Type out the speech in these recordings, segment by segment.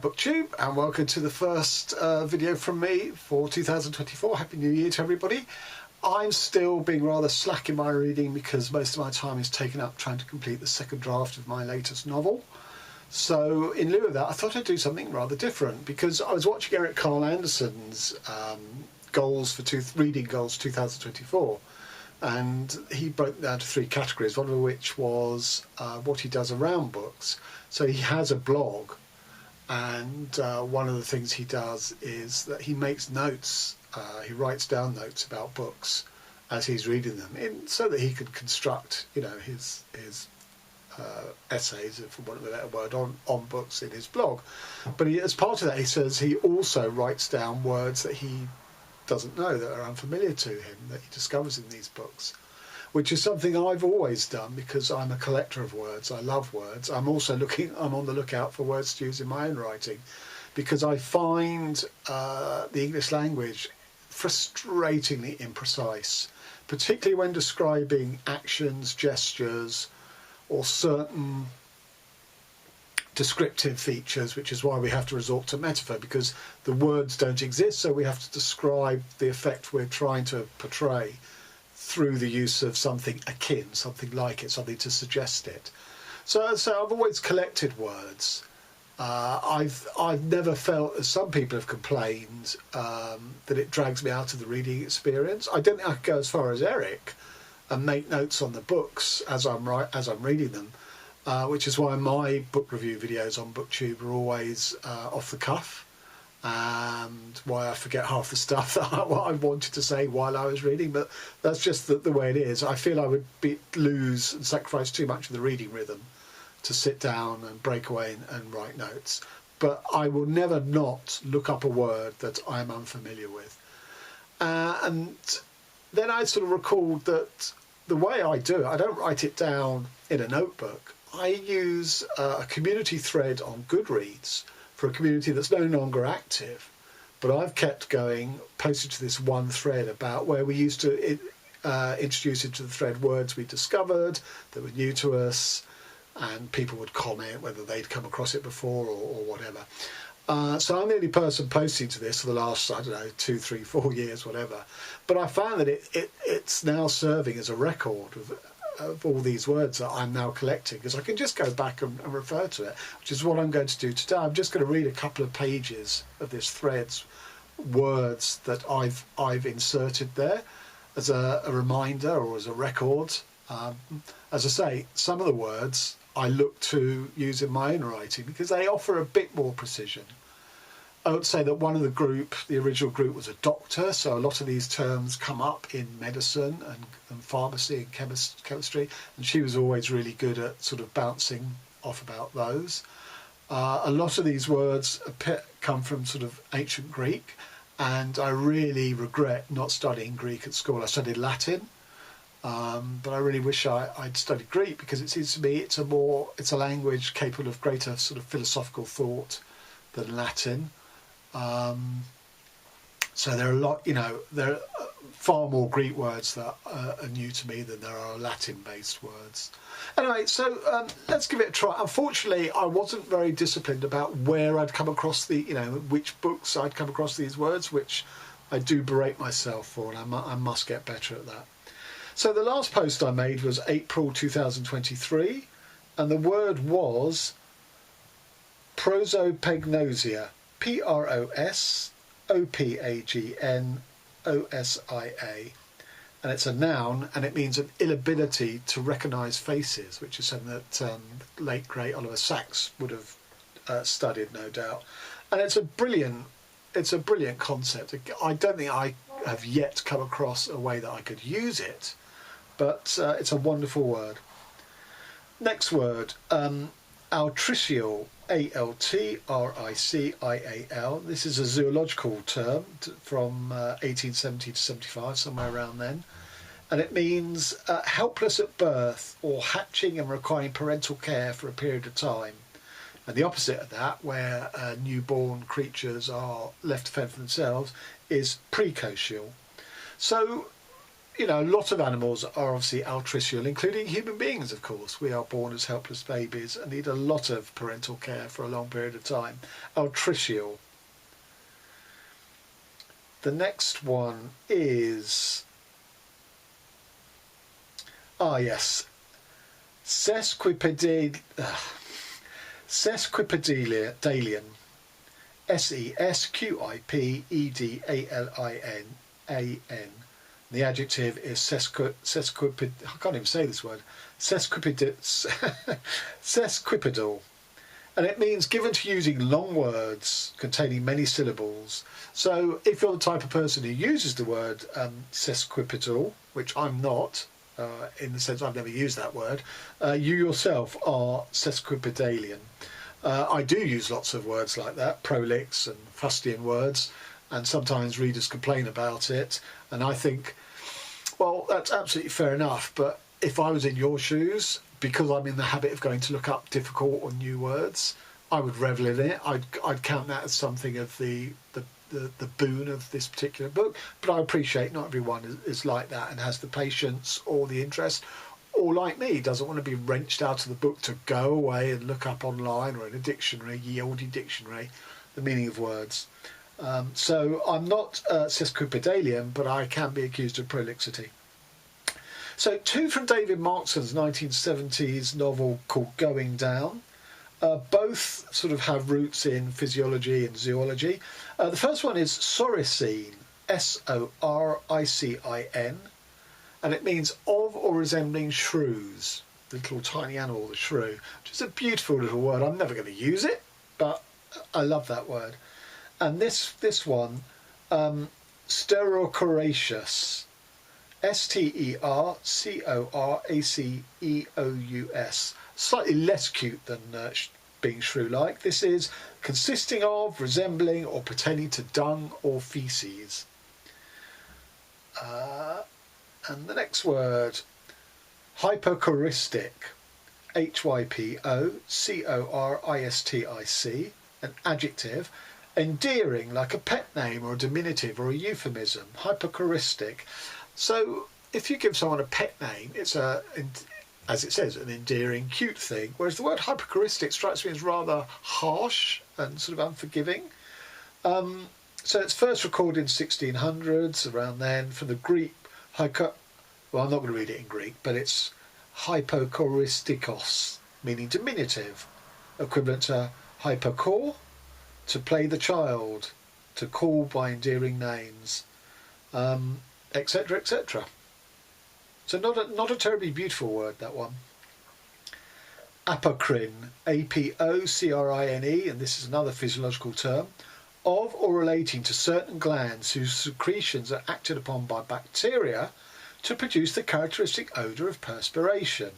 BookTube, and welcome to the first video from me for 2024. Happy New Year to everybody. I'm still being rather slack in my reading because most of my time is taken up trying to complete the second draft of my latest novel. So in lieu of that, I thought I'd do something rather different because I was watching Eric Carl Anderson's reading goals 2024, and he broke them down to three categories, one of which was what he does around books. So he has a blog, and one of the things he does is that he makes notes, he writes down notes about books as he's reading them, so that he can construct, his essays, for want of a better word, on books in his blog. But as part of that, he says he also writes down words that he doesn't know, that are unfamiliar to him, that he discovers in these books, which is something I've always done because I'm a collector of words. I love words. I'm on the lookout for words to use in my own writing, because I find the English language frustratingly imprecise, particularly when describing actions, gestures, or certain descriptive features, which is why we have to resort to metaphor, because the words don't exist, so we have to describe the effect we're trying to portray through the use of something akin, something like it, something to suggest it. So I've always collected words. I've never felt, as some people have complained, that it drags me out of the reading experience. I don't think I could go as far as Eric and make notes on the books as I'm reading them, which is why my book review videos on BookTube are always off the cuff, and why I forget half the stuff that I wanted to say while I was reading. But that's just the way it is. I feel I would lose and sacrifice too much of the reading rhythm to sit down and break away and write notes. But I will never not look up a word that I'm unfamiliar with. And then I sort of recalled that the way I do it, I don't write it down in a notebook. I use a community thread on Goodreads for a community that's no longer active, but I've kept going, posted to this one thread about where we used to introduce into the thread words we discovered that were new to us, and people would comment whether they'd come across it before or whatever. So I'm the only person posting to this for the last, 2, 3, 4 years, whatever. But I found that it's now serving as a record of all these words that I'm now collecting, because I can just go back and refer to it, which is what I'm going to do today. I'm just going to read a couple of pages of this thread's words that I've inserted there as a reminder or as a record. As I say, some of the words I look to use in my own writing because they offer a bit more precision. I would say that one of the original group was a doctor, so a lot of these terms come up in medicine and pharmacy and chemistry, and she was always really good at sort of bouncing off about those. A lot of these words come from sort of ancient Greek, and I really regret not studying Greek at school. I studied Latin, but I really wish I'd studied Greek, because it seems to me it's a language capable of greater sort of philosophical thought than Latin. So there are far more Greek words that are new to me than there are Latin-based words. Anyway, so let's give it a try. Unfortunately, I wasn't very disciplined about where I'd come across which books I'd come across these words, which I do berate myself for, and I must get better at that. So the last post I made was April 2023, and the word was prosopagnosia. Prosopagnosia, and it's a noun, and it means an inability to recognise faces, which is something that late great Oliver Sacks would have studied, no doubt. And it's a brilliant concept. I don't think I have yet come across a way that I could use it, but it's a wonderful word. Next word, altricial. Altricial. This is a zoological term from 1870 to 75, somewhere around then, and it means helpless at birth or hatching and requiring parental care for a period of time. And the opposite of that, where newborn creatures are left to fend for themselves, is precocial. So, you know, a lot of animals are obviously altricial, including human beings, of course. We are born as helpless babies and need a lot of parental care for a long period of time. Altricial. The next one is, yes, sesquipedalian. Sesquipedalian. Sesquipedalian. The adjective is sesquiped. I can't even say this word. Sesquipedal. And it means given to using long words containing many syllables. So if you're the type of person who uses the word sesquipedal, which I'm not, in the sense I've never used that word, you yourself are sesquipedalian. I do use lots of words like that, prolix and fustian words, and sometimes readers complain about it. And I think, well, that's absolutely fair enough. But if I was in your shoes, because I'm in the habit of going to look up difficult or new words, I would revel in it. I'd count that as something of the boon of this particular book. But I appreciate not everyone is like that and has the patience or the interest, or like me, doesn't want to be wrenched out of the book to go away and look up online or in a dictionary, ye olde dictionary, the meaning of words. So I'm not sesquipedalian, but I can be accused of prolixity. So two from David Markson's 1970s novel called Going Down. Both sort of have roots in physiology and zoology. The first one is soricine, S-O-R-I-C-I-N, and it means of or resembling shrews, the little tiny animal, the shrew, which is a beautiful little word. I'm never going to use it, but I love that word. And this one, Sterocoraceus, S-T-E-R-C-O-R-A-C-E-O-U-S, slightly less cute than being shrew-like. This is consisting of, resembling or pertaining to dung or feces. And the next word, hypocoristic, H-Y-P-O-C-O-R-I-S-T-I-C, an adjective, endearing, like a pet name or a diminutive or a euphemism, hypocoristic. So if you give someone a pet name, it's as it says, an endearing, cute thing, whereas the word hypocoristic strikes me as rather harsh and sort of unforgiving. So it's first recorded in 1600s, around then, from the Greek, well, I'm not going to read it in Greek, but it's hypokoristikos, meaning diminutive, equivalent to hypokor, to play the child, to call by endearing names, etc., etc. So not a terribly beautiful word, that one. Apocrine, A-P-O-C-R-I-N-E, and this is another physiological term, of or relating to certain glands whose secretions are acted upon by bacteria to produce the characteristic odour of perspiration.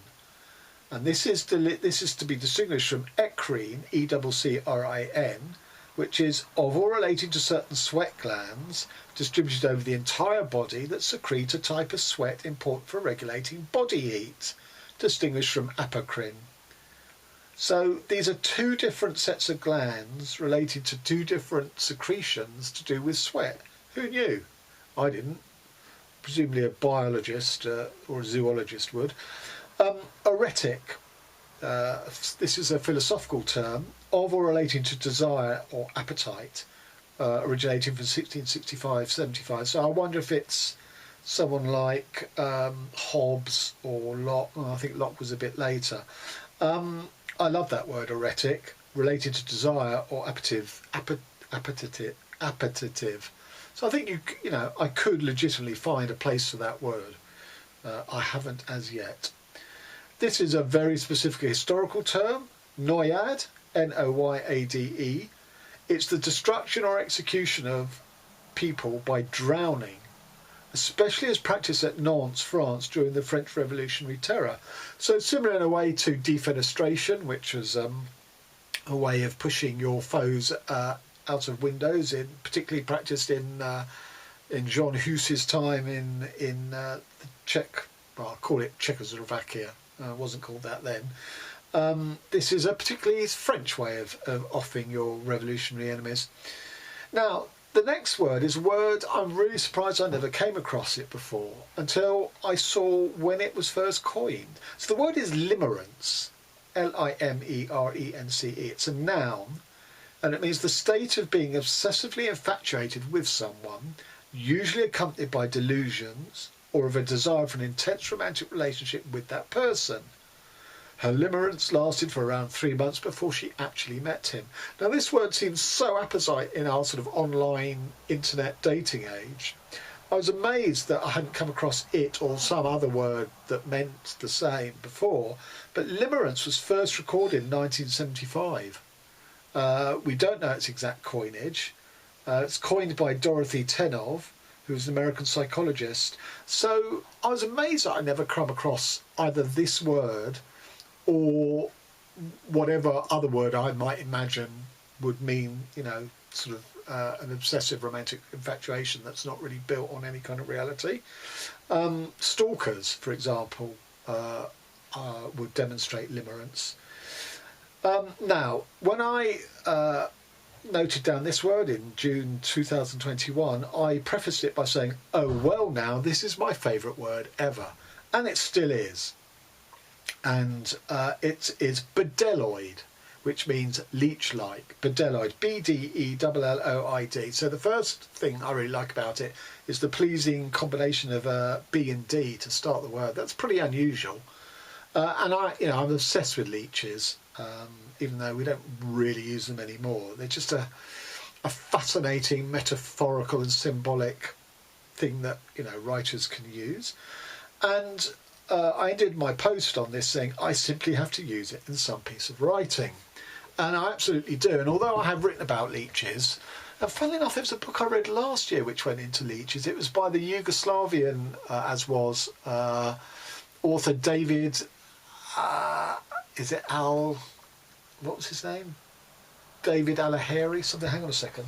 And this is to be distinguished from eccrine, E-C-C-R-I-N, which is of or relating to certain sweat glands distributed over the entire body that secrete a type of sweat important for regulating body heat, distinguished from apocrine. So these are two different sets of glands related to two different secretions to do with sweat. Who knew? I didn't. Presumably a biologist or a zoologist would. Eretic. This is a philosophical term, of or relating to desire or appetite, originating from 1665-75. So I wonder if it's someone like Hobbes or Locke. I think Locke was a bit later. I love that word, eretic, related to desire or appetitive. So I think you know, I could legitimately find a place for that word. I haven't as yet. This is a very specific historical term, noyade, N-O-Y-A-D-E. It's the destruction or execution of people by drowning, especially as practiced at Nantes, France, during the French Revolutionary Terror. So it's similar in a way to defenestration, which was a way of pushing your foes out of windows, particularly practiced in John Hus's time in the Czech, well, I'll call it Czechoslovakia. It wasn't called that then. This is a particularly French way of offing your revolutionary enemies. Now, The next word is a word I'm really surprised I never came across it before until I saw when it was first coined. So the word is limerence, Limerence. It's a noun, and it means the state of being obsessively infatuated with someone, usually accompanied by delusions or of a desire for an intense romantic relationship with that person. Her limerence lasted for around 3 months before she actually met him. Now, this word seems so apposite in our sort of online internet dating age. I was amazed that I hadn't come across it or some other word that meant the same before, but limerence was first recorded in 1975. We don't know its exact coinage. It's coined by Dorothy Tenov, who's an American psychologist. So I was amazed that I never come across either this word or whatever other word I might imagine would mean, you know, sort of an obsessive romantic infatuation that's not really built on any kind of reality. Stalkers, for example, would demonstrate limerence. Now, when I noted down this word in June 2021, I prefaced it by saying, oh, well, now, this is my favourite word ever. And it still is. And it is bedelloid, which means leech-like. Bedelloid, Bedelloid. So the first thing I really like about it is the pleasing combination of B and D to start the word. That's pretty unusual. And I'm obsessed with leeches, even though we don't really use them anymore. They're just a fascinating metaphorical and symbolic thing that, you know, writers can use. And I did my post on this saying I simply have to use it in some piece of writing. And I absolutely do. And although I have written about leeches, and funnily enough, there was a book I read last year which went into leeches. It was by the Yugoslavian, author David, what was his name? David Alaheri, something, hang on a second.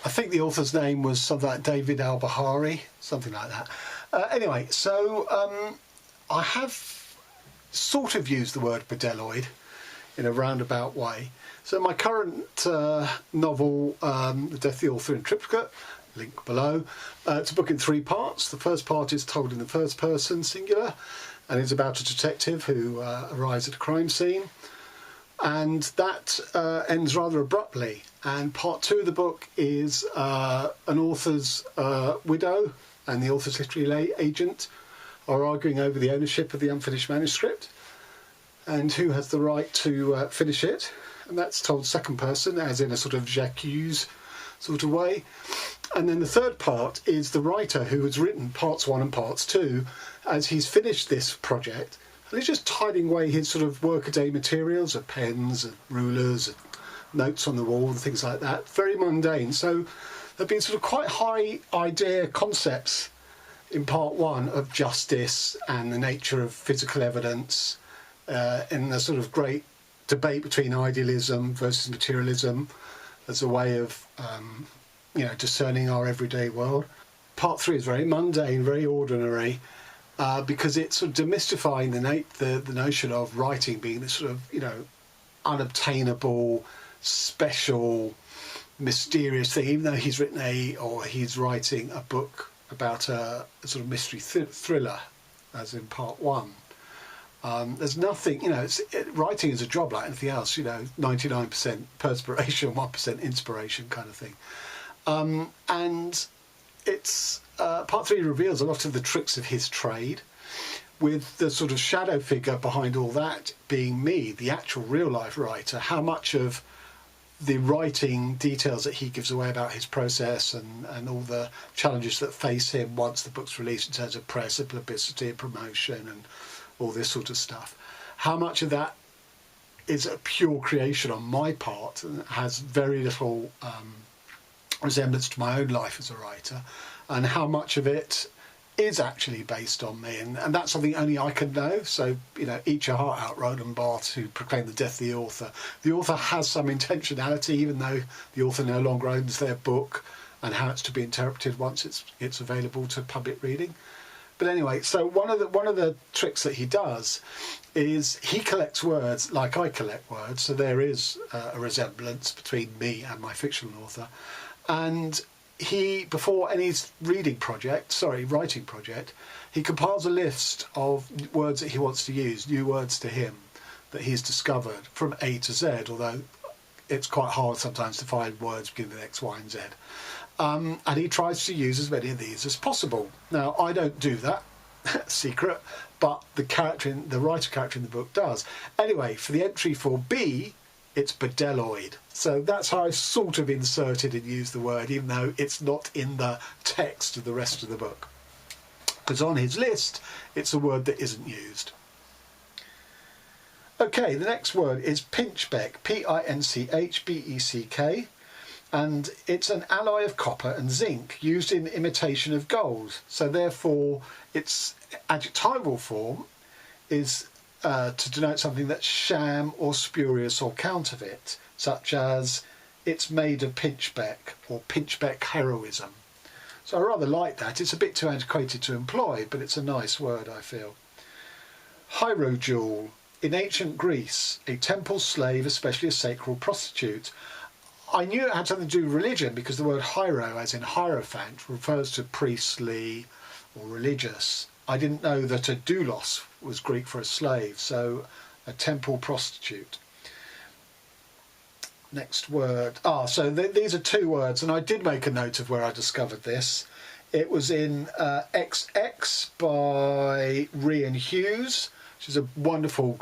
I think the author's name was something like David Al-Bahari, something like that. Anyway, so I have sort of used the word bedelloid in a roundabout way. So my current novel, The Death of the Author in Triplicate, link below, it's a book in 3 parts. The first part is told in the first person, singular, and is about a detective who arrives at a crime scene. And that ends rather abruptly. And part 2 of the book is an author's widow and the author's literary agent are arguing over the ownership of the unfinished manuscript and who has the right to finish it. And that's told second person, as in a sort of j'accuse sort of way. And then the third part is the writer who has written parts 1 and parts 2 as he's finished this project. And he's just tidying away his sort of workaday materials of pens and rulers and notes on the wall and things like that. Very mundane. So there have been sort of quite high idea concepts in part 1 of justice and the nature of physical evidence in the sort of great debate between idealism versus materialism as a way of discerning our everyday world. Part 3 is very mundane, very ordinary, because it's sort of demystifying the notion of writing being this sort of, unobtainable, special, mysterious thing, even though he's writing a book about a sort of mystery thriller, as in part 1. There's nothing, writing is a job like anything else, 99% perspiration, 1% inspiration kind of thing. And it's part 3 reveals a lot of the tricks of his trade, with the sort of shadow figure behind all that being me, the actual real life writer. How much of the writing details that he gives away about his process and all the challenges that face him once the book's released in terms of press and publicity and promotion and all this sort of stuff. How much of that is a pure creation on my part and has very little resemblance to my own life as a writer, and how much of it is actually based on me, and that's something only I can know. So, eat your heart out, Roland Barthes, who proclaimed the death of the author. The author has some intentionality, even though the author no longer owns their book and how it's to be interpreted once it's available to public reading. But anyway, so one of the tricks that he does is he collects words like I collect words, so there is a resemblance between me and my fictional author. And he, before any writing project, he compiles a list of words that he wants to use, new words to him that he's discovered from A to Z, although it's quite hard sometimes to find words beginning with X, Y and Z. And he tries to use as many of these as possible. Now, I don't do that, secret, but the writer character in the book does. Anyway, for the entry for B, it's bedeloid. So that's how I sort of inserted and used the word, even though it's not in the text of the rest of the book. Because on his list, it's a word that isn't used. Okay, the next word is pinchbeck, Pinchbeck, and it's an alloy of copper and zinc used in imitation of gold. So therefore, its adjectival form is to denote something that's sham or spurious or counterfeit, such as it's made of pinchbeck or pinchbeck heroism. So I rather like that. It's a bit too antiquated to employ, but it's a nice word, I feel. Hierodule. In ancient Greece, a temple slave, especially a sacred prostitute. I knew it had something to do with religion because the word hiero, as in hierophant, refers to priestly or religious. I didn't know that a doulos was Greek for a slave, so a temple prostitute. Next word. So these are two words, and I did make a note of where I discovered this. It was in XX by Rhian Hughes, which is a wonderful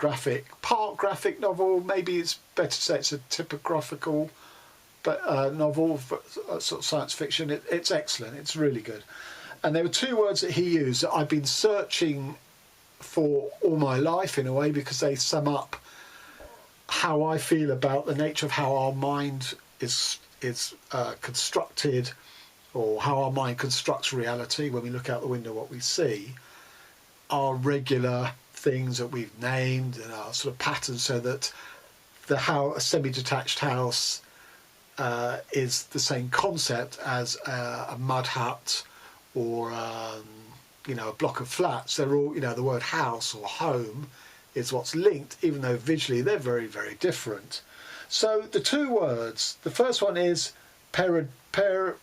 part graphic novel. Maybe it's better to say it's a typographical novel, sort of science fiction. It's excellent. It's really good. And there were two words that he used that I've been searching for all my life in a way, because they sum up how I feel about the nature of how our mind is constructed, or how our mind constructs reality. When we look out the window, what we see are regular things that we've named and are sort of patterns, so that a semi-detached house is the same concept as a mud hut or a block of flats. They're all, the word house or home is what's linked, even though visually they're very, very different. So the two words, the first one is pareidolia,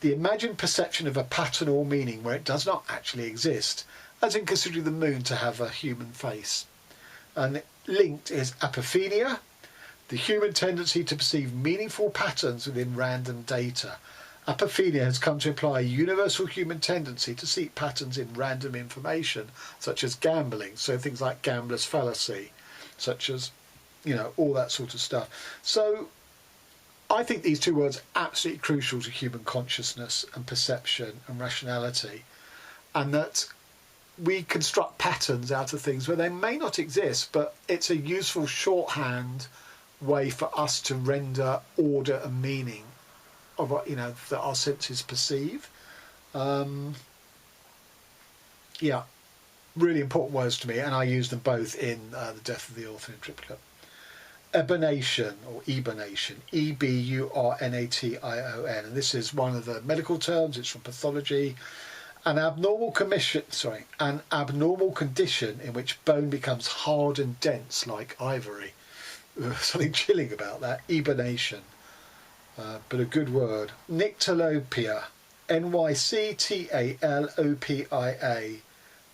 the imagined perception of a pattern or meaning where it does not actually exist, as in considering the moon to have a human face. And linked is apophenia, the human tendency to perceive meaningful patterns within random data. Apophenia has come to imply a universal human tendency to seek patterns in random information, such as gambling, so things like gambler's fallacy, such as, all that sort of stuff. So I think these two words are absolutely crucial to human consciousness and perception and rationality, and that we construct patterns out of things where they may not exist, but it's a useful shorthand way for us to render order and meaning of what that our senses perceive. Really important words to me, and I use them both in The Death of the Author in Triplicate. Eburnation or eburnation, Eburnation, and this is one of the medical terms. It's from pathology. An abnormal condition in which bone becomes hard and dense like ivory. Something chilling about that. Eburnation. But a good word. Nyctalopia, Nyctalopia.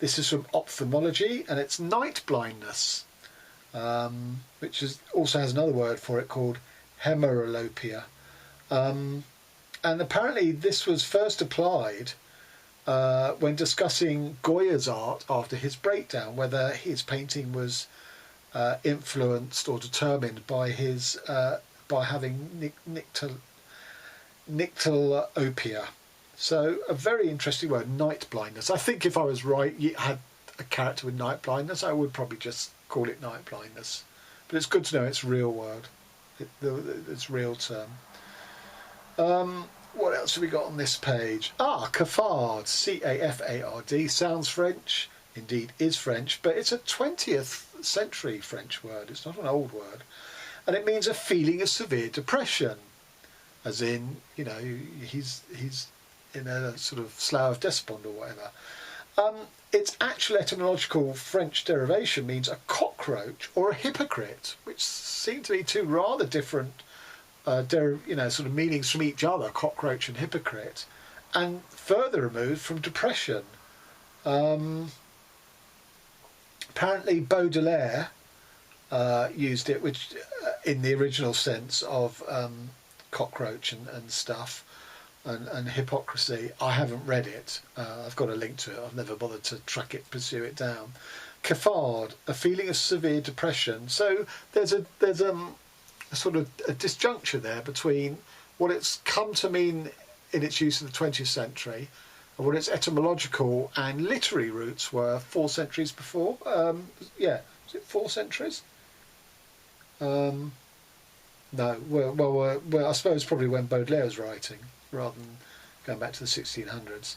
This is from ophthalmology, and it's night blindness, which also has another word for it called hemerolopia. And apparently this was first applied when discussing Goya's art after his breakdown, whether his painting was influenced or determined by his by having nyctalopia. So a very interesting word, night blindness. I think if I was right, you had a character with night blindness, I would probably just call it night blindness. But it's good to know it's a real word, it's a real term. What else have we got on this page? Cafard, Cafard, sounds French, indeed is French, but it's a 20th century French word. It's not an old word. And it means a feeling of severe depression, as in, he's in a sort of slough of despond or whatever. Its actual etymological French derivation means a cockroach or a hypocrite, which seem to be two rather different sort of meanings from each other, cockroach and hypocrite, and further removed from depression. Apparently Baudelaire used it, which in the original sense of cockroach and stuff, and hypocrisy. I haven't read it. I've got a link to it. I've never bothered to track it, pursue it down. Cafard, a feeling of severe depression. So there's a sort of a disjuncture there between what it's come to mean in its use in the 20th century and what its etymological and literary roots were 4 centuries before. Is it 4 centuries? No. Well, I suppose probably when Baudelaire was writing, rather than going back to the 1600s.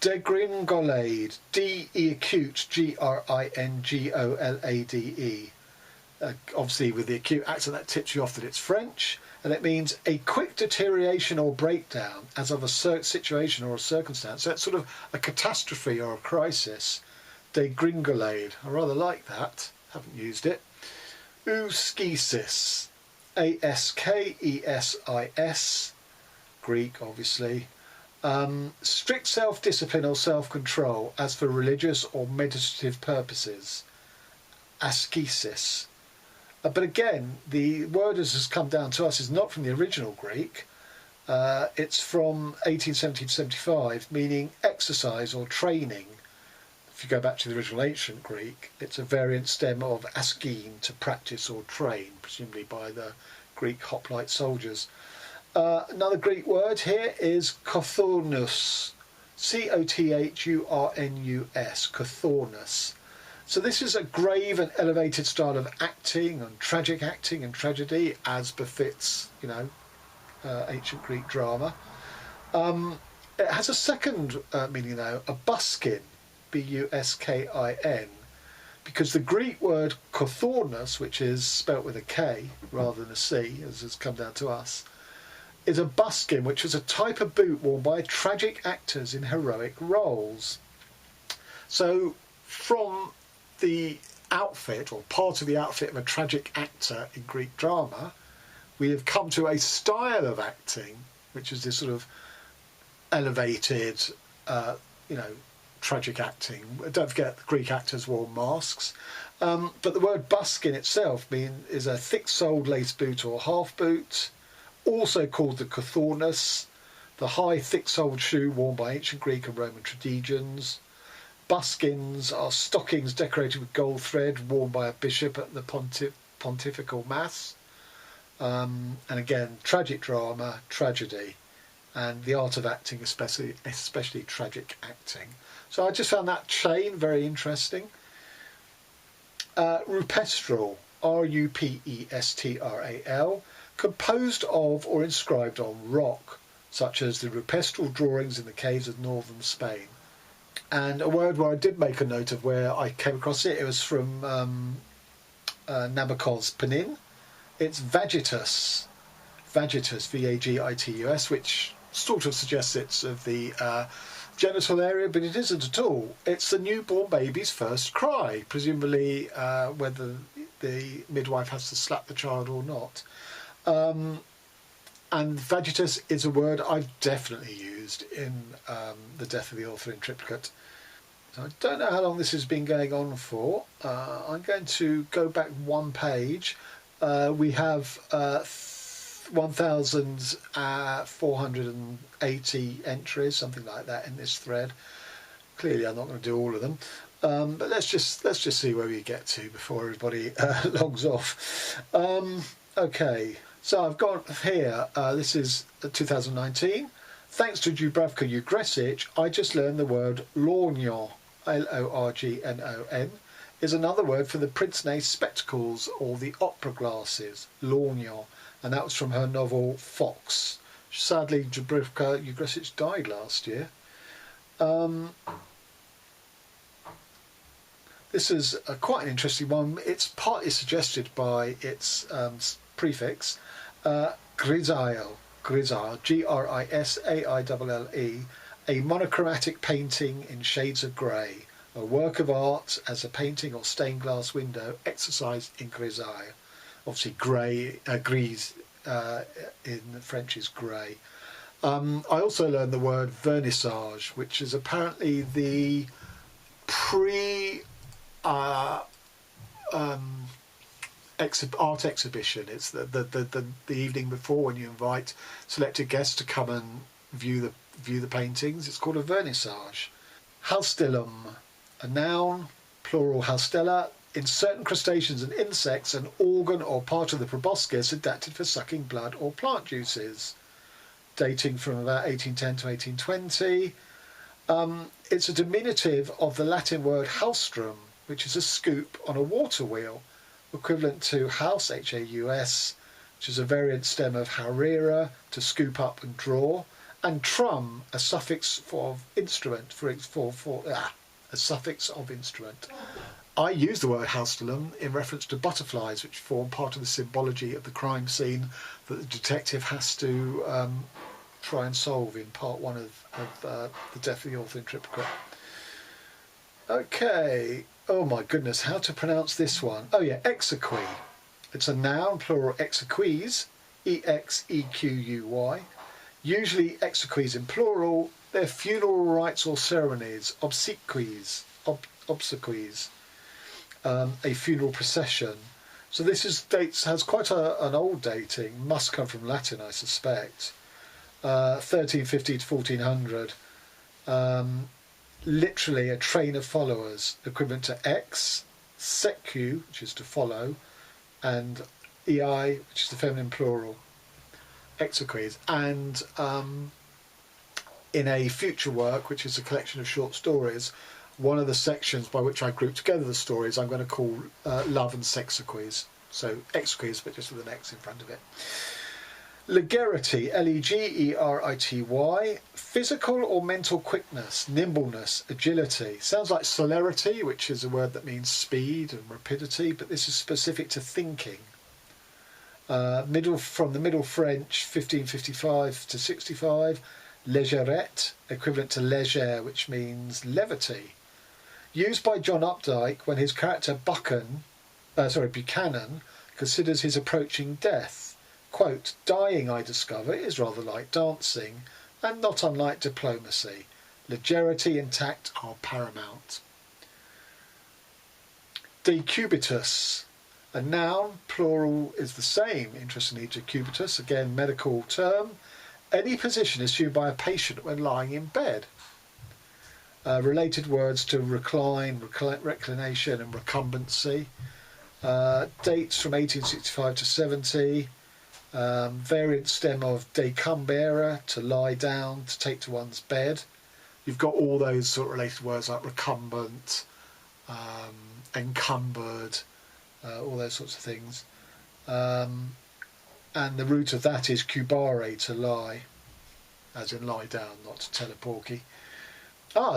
Degringolade, D-E acute, Gringolade. Obviously with the acute accent that tips you off that it's French, and it means a quick deterioration or breakdown as of a situation or a circumstance. So it's sort of a catastrophe or a crisis. Degringolade, I rather like that, haven't used it. Askesis, Askesis, Greek obviously. Strict self-discipline or self-control as for religious or meditative purposes. Askesis. But again, the word as has come down to us is not from the original Greek. It's from 1870 to 75, meaning exercise or training. If you go back to the original ancient Greek, it's a variant stem of askein, to practice or train, presumably by the Greek hoplite soldiers. Another Greek word here is kothornus, Cothurnus, kothornus. So this is a grave and elevated style of acting and tragic acting and tragedy, as befits, ancient Greek drama. It has a second meaning though, a buskin, buskin, because the Greek word kothornus, which is spelt with a K rather than a C, as has come down to us, is a buskin, which is a type of boot worn by tragic actors in heroic roles. So from the outfit, or part of the outfit of a tragic actor in Greek drama, we have come to a style of acting, which is this sort of elevated, tragic acting. Don't forget, the Greek actors wore masks. But the word buskin itself is a thick-soled lace boot or half boot, also called the kothornus, the high thick-soled shoe worn by ancient Greek and Roman tragedians. Buskins are stockings decorated with gold thread worn by a bishop at the pontifical mass. And again, tragic drama, tragedy, and the art of acting, especially tragic acting. So I just found that chain very interesting. Rupestral, Rupestral, composed of or inscribed on rock, such as the rupestral drawings in the caves of northern Spain. And a word where I did make a note of where I came across it, it was from Nabokov's Penin. It's vagitus, Vagitus, which sort of suggests it's of the genital area, but it isn't at all. It's the newborn baby's first cry, presumably whether the midwife has to slap the child or not. And vagitus is a word I've definitely used in The Death of the Author in Triplicate. So I don't know how long this has been going on for. I'm going to go back one page. We have 1,480 entries, something like that, in this thread. Clearly I'm not going to do all of them. But let's just see where we get to before everybody logs off. Okay. So I've got here, this is 2019. Thanks to Dubravka Ugresic, I just learned the word lorgnon, Lorgnon, is another word for the pince-nez spectacles or the opera glasses, lorgnon. And that was from her novel Fox. Sadly, Dubravka Ugresic died last year. This is quite an interesting one. It's partly suggested by its prefix, grisaille, Grisaille, a monochromatic painting in shades of grey, a work of art as a painting or stained glass window exercised in grisaille. Obviously, gris in French is grey. I also learned the word vernissage, which is apparently the art exhibition. It's the evening before, when you invite selected guests to come and view the paintings. It's called a vernissage. Haustillum, a noun, plural haustella. In certain crustaceans and insects, an organ or part of the proboscis adapted for sucking blood or plant juices. Dating from about 1810 to 1820. It's a diminutive of the Latin word haustrum, which is a scoop on a water wheel, equivalent to haus, H-A-U-S, which is a variant stem of haurera, to scoop up and draw, and trum, a suffix for instrument, a suffix of instrument. I use the word haustillum in reference to butterflies, which form part of the symbology of the crime scene that the detective has to try and solve in part one of The Death of the Author in Triplicate. Okay, oh my goodness, how to pronounce this one? Oh yeah, exequy. It's a noun, plural exequies, E-X-E-Q-U-Y. Usually exequies in plural. They're funeral rites or ceremonies, obsequies, a funeral procession. So this has quite an old dating, must come from Latin, I suspect. 1350 to 1400. Literally a train of followers, equivalent to ex, secu, which is to follow, and ei, which is the feminine plural, exequies. And in a future work, which is a collection of short stories, one of the sections by which I group together the stories I'm going to call Love and Sexequies. So exequies, but just with an X in front of it. Legerity, L-E-G-E-R-I-T-Y, physical or mental quickness, nimbleness, agility. Sounds like celerity, which is a word that means speed and rapidity, but this is specific to thinking. From the Middle French, 1555 to 65, légérette, equivalent to légère, which means levity. Used by John Updike when his character Buchanan considers his approaching death. Quote, dying, I discover, is rather like dancing, and not unlike diplomacy. Legerity and tact are paramount. Decubitus, a noun, plural is the same, interestingly, decubitus, again, medical term. Any position assumed by a patient when lying in bed. Related words to recline, reclination and recumbency. Dates from 1865 to 70. Variant stem of decumbere, to lie down, to take to one's bed. You've got all those sort of related words like recumbent, encumbered, all those sorts of things. And the root of that is cubare, to lie, as in lie down, not to teleporky.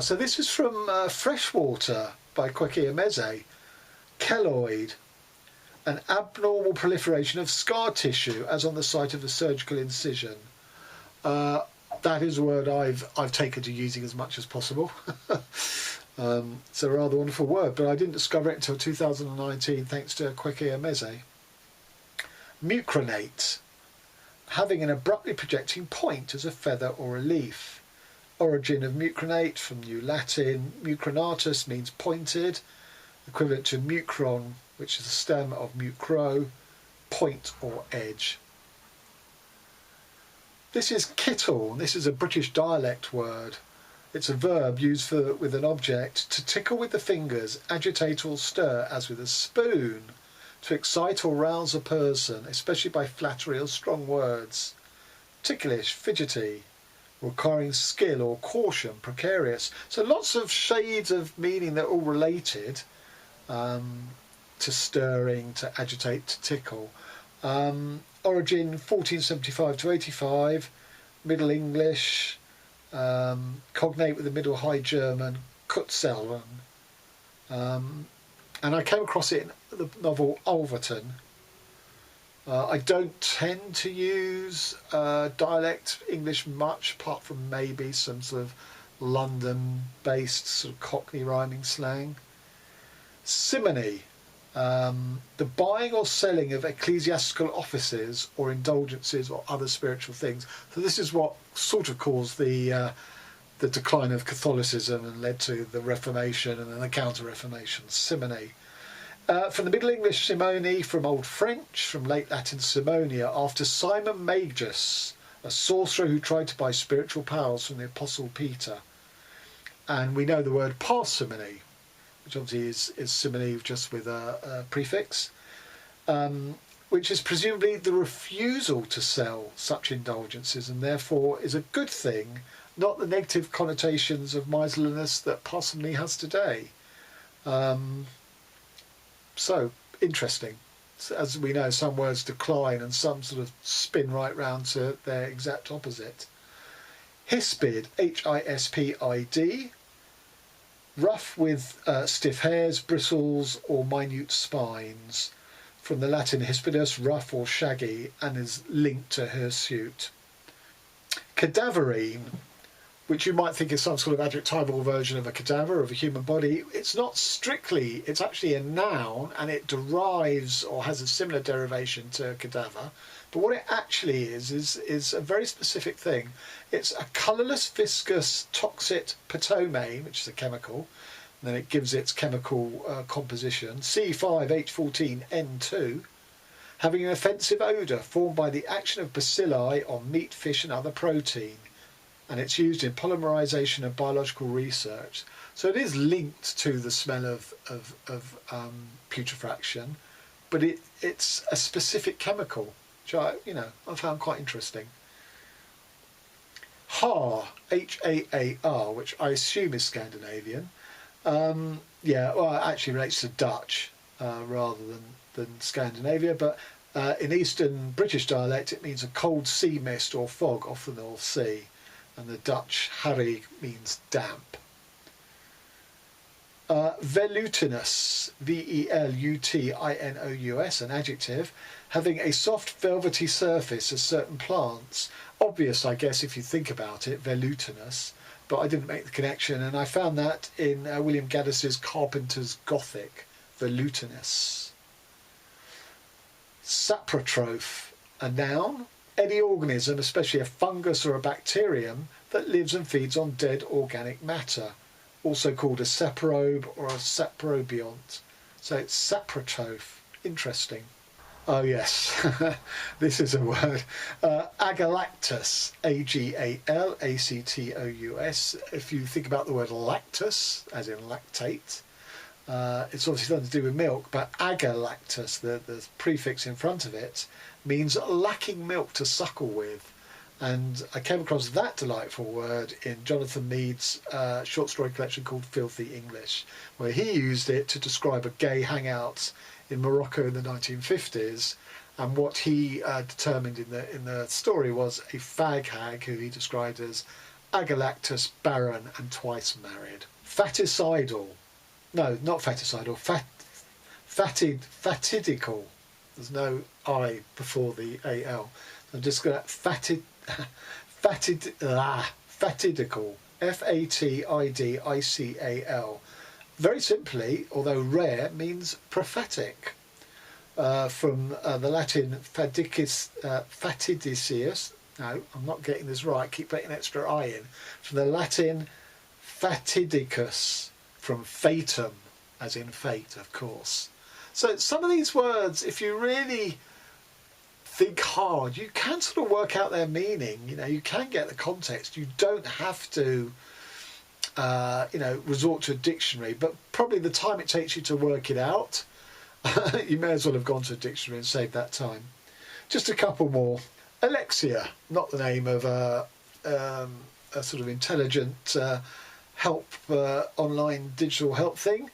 So this is from Freshwater by Kwekwe. Keloid, an abnormal proliferation of scar tissue, as on the site of a surgical incision. That is a word I've taken to using as much as possible. It's a rather wonderful word, but I didn't discover it until 2019, thanks to Kwekwe. Mucronate, having an abruptly projecting point as a feather or a leaf. Origin of mucronate, from New Latin. Mucronatus means pointed, equivalent to mucron, which is the stem of mucro, point or edge. This is kittle, and this is a British dialect word. It's a verb used with an object, to tickle with the fingers, agitate or stir as with a spoon, to excite or rouse a person, especially by flattery or strong words. Ticklish, fidgety, requiring skill or caution, precarious. So lots of shades of meaning that are all related. To stirring, to agitate, to tickle. Origin 1475 to 85, Middle English, cognate with the Middle High German, Kutzeln. And I came across it in the novel Ulverton. I don't tend to use dialect English much, apart from maybe some sort of London-based sort of Cockney rhyming slang. Simony, The buying or selling of ecclesiastical offices or indulgences or other spiritual things. So this is what sort of caused the decline of Catholicism and led to the Reformation and then the Counter-Reformation, simony. From the Middle English simony, from Old French, from late Latin simonia, after Simon Magus, a sorcerer who tried to buy spiritual powers from the Apostle Peter. And we know the word parsimony, which obviously is simony just with a prefix, which is presumably the refusal to sell such indulgences, and therefore is a good thing, not the negative connotations of miserliness that parsimony has today. So, interesting. As we know, some words decline and some sort of spin right round to their exact opposite. Hispid, Hispid, rough with stiff hairs, bristles or minute spines. From the Latin hispidus, rough or shaggy, and is linked to hirsute. Cadaverine, which you might think is some sort of adjectival version of a cadaver, of a human body. It's not strictly, it's actually a noun, and it derives or has a similar derivation to cadaver. But what it actually is a very specific thing. It's a colourless, viscous, toxic potomane, which is a chemical, and then it gives its chemical composition, C5H14N2, having an offensive odour formed by the action of bacilli on meat, fish and other protein. And it's used in polymerization and biological research. So it is linked to the smell of putrefaction, but it's a specific chemical, which I found quite interesting. Har, Haar, which I assume is Scandinavian. Well, it actually relates to Dutch rather than Scandinavia, but in Eastern British dialect it means a cold sea mist or fog off the North Sea. And the Dutch harig means damp. Velutinous, Velutinous, an adjective, having a soft velvety surface as certain plants. Obvious, I guess, if you think about it, velutinous, but I didn't make the connection, and I found that in William Gaddis's Carpenter's Gothic, velutinous. Saprotroph, a noun. Any organism, especially a fungus or a bacterium, that lives and feeds on dead organic matter, also called a saprobe or a saprobiont. So it's saprotroph. Interesting. Oh yes, this is a word. Agalactus, Agalactous. If you think about the word lactus, as in lactate, it's obviously something to do with milk, but agalactus, the prefix in front of it, means lacking milk to suckle with. And I came across that delightful word in Jonathan Mead's short story collection called Filthy English, where he used it to describe a gay hangout in Morocco in the 1950s. And what he determined in the story was a fag hag who he described as agalactus, barren and twice married. Faticidal. No, not faticidal. Fatidical. There's no I before the AL. I'm just going to fatidical. Fatidical. Very simply, although rare, means prophetic. From the Latin fatidicius. No, I'm not getting this right. Keep putting an extra I in. From the Latin fatidicus, from fatum, as in fate, of course. So some of these words, if you really think hard, you can sort of work out their meaning. You can get the context. You don't have to, resort to a dictionary. But probably the time it takes you to work it out, you may as well have gone to a dictionary and saved that time. Just a couple more. Alexia, not the name of a sort of intelligent help online digital help thing.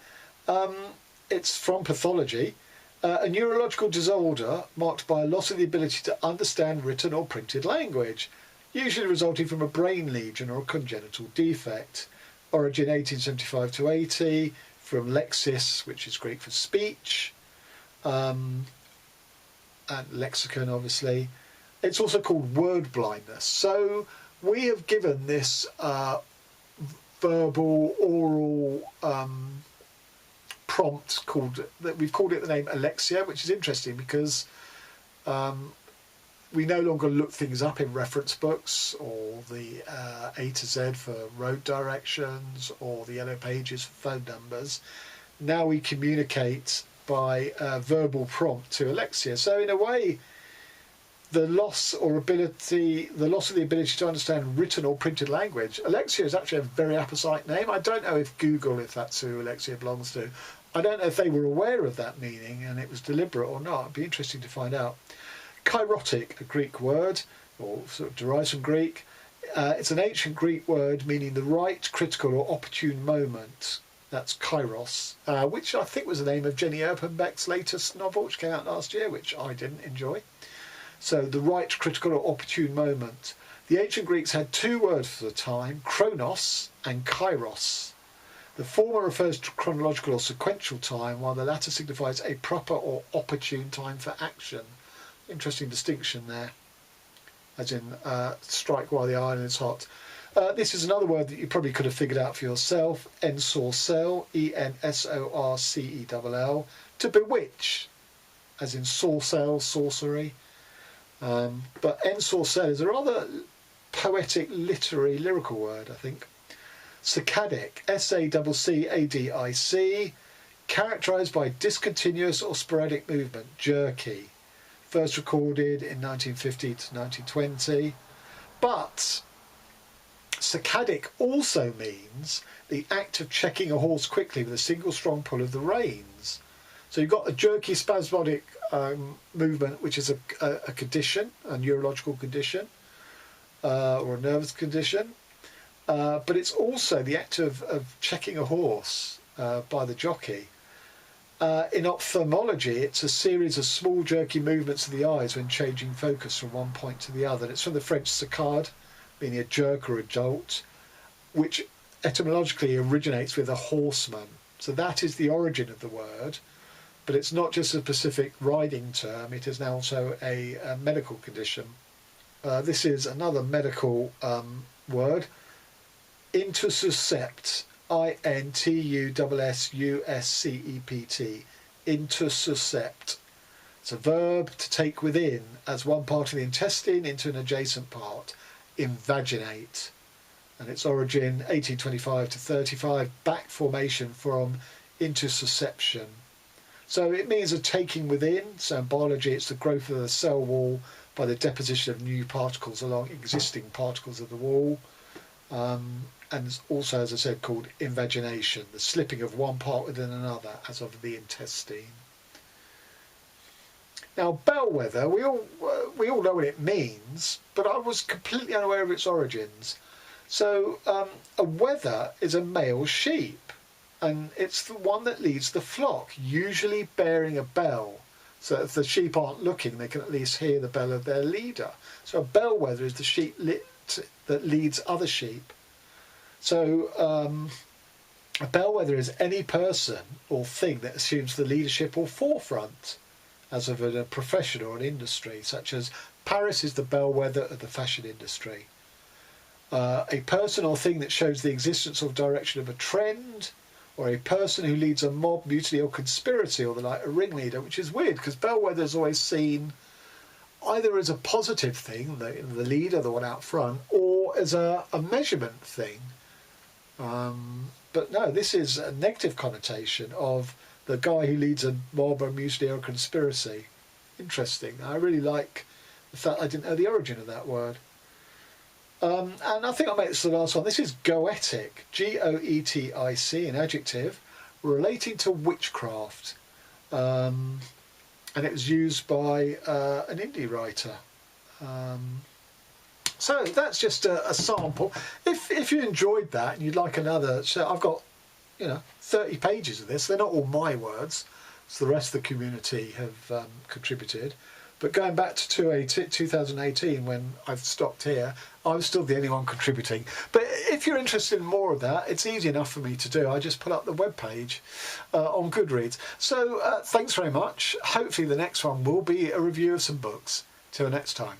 It's from pathology, a neurological disorder marked by a loss of the ability to understand written or printed language, usually resulting from a brain lesion or a congenital defect. Origin 1875 to 80, from lexis, which is Greek for speech, and lexicon, obviously. It's also called word blindness. So we have given this verbal, oral prompt that we've called it the name Alexia, which is interesting because we no longer look things up in reference books or the A to Z for road directions or the yellow pages for phone numbers. Now we communicate by verbal prompt to Alexia. So in a way, the loss of the ability to understand written or printed language. Alexia is actually a very apposite name. I don't know if that's who Alexia belongs to. I don't know if they were aware of that meaning and it was deliberate or not. It'd be interesting to find out. Kairotic, a Greek word, or sort of derives from Greek. It's an ancient Greek word meaning the right, critical or opportune moment. That's kairos, which I think was the name of Jenny Erpenbeck's latest novel, which came out last year, which I didn't enjoy. So the right, critical or opportune moment. The ancient Greeks had two words for the time, chronos and kairos. The former refers to chronological or sequential time, while the latter signifies a proper or opportune time for action. Interesting distinction there, as in strike while the iron is hot. This is another word that you probably could have figured out for yourself, ensorcel, ensorcell, to bewitch, as in sorcel, sorcery. But ensorcel is a rather poetic, literary, lyrical word, I think. Saccadic, S-A-C-C-A-D-I-C, characterised by discontinuous or sporadic movement, jerky. First recorded in 1950 to 1920. But saccadic also means the act of checking a horse quickly with a single strong pull of the reins. So you've got a jerky, spasmodic movement, which is a condition, a neurological condition, or a nervous condition. But it's also the act of checking a horse by the jockey. In ophthalmology, it's a series of small jerky movements of the eyes when changing focus from one point to the other. And it's from the French saccade, meaning a jerk or a jolt, which etymologically originates with a horseman. So that is the origin of the word, but it's not just a specific riding term, it is now also a medical condition. This is another medical word, intussuscept, I-N-T-U-S-S-U-S-C-E-P-T, intussuscept. It's a verb to take within as one part of the intestine into an adjacent part, invaginate. And its origin 1825 to 35, back formation from intussusception. So it means a taking within. So in biology, it's the growth of the cell wall by the deposition of new particles along existing particles of the wall. And it's also, as I said, called invagination, the slipping of one part within another, as of the intestine. Now, bellwether, we all know what it means, but I was completely unaware of its origins. So a wether is a male sheep, and it's the one that leads the flock, usually bearing a bell. So if the sheep aren't looking, they can at least hear the bell of their leader. So a bellwether is the sheep that leads other sheep. So a bellwether is any person or thing that assumes the leadership or forefront, as of a profession or an industry, such as Paris is the bellwether of the fashion industry. A person or thing that shows the existence or direction of a trend, or a person who leads a mob, mutiny or conspiracy, or the like, a ringleader, which is weird because bellwether is always seen either as a positive thing, the leader, the one out front, or as a measurement thing. But no, this is a negative connotation of the guy who leads a mob or mutiny or conspiracy. Interesting. I really like the fact I didn't know the origin of that word. And I think I'll make this the last one. This is goetic, G-O-E-T-I-C, an adjective, relating to witchcraft. And it was used by an indie writer. So that's just a sample. If you enjoyed that and you'd like another, so I've got 30 pages of this. They're not all my words, so the rest of the community have contributed. But going back to 2018, when I've stopped here, I was still the only one contributing. But if you're interested in more of that, it's easy enough for me to do. I just put up the webpage on Goodreads. So thanks very much. Hopefully the next one will be a review of some books. Till next time.